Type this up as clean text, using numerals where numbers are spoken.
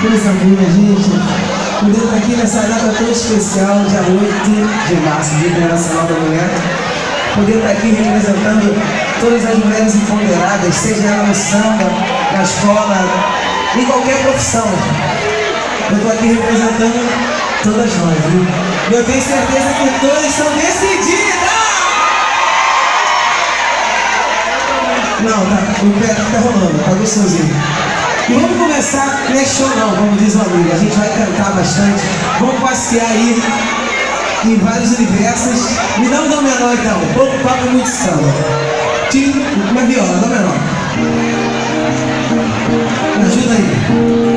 Coisa boa, gente. Poder estar aqui nessa data tão especial, dia 8 de março, Dia Internacional da Mulher. Poder estar aqui representando todas as mulheres empoderadas, seja ela no samba, na escola, em qualquer profissão. Eu estou aqui representando todas nós, viu? E eu tenho certeza que todas são decididas! Não, tá, o pé tá rolando, tá gostosinho. E vamos começar, não é show não, como diz o amigo, a gente vai cantar bastante, vamos passear aí em vários universos. Me dá um dó menor então, pouco papo, muito samba. Uma viola, dó menor. Me ajuda aí.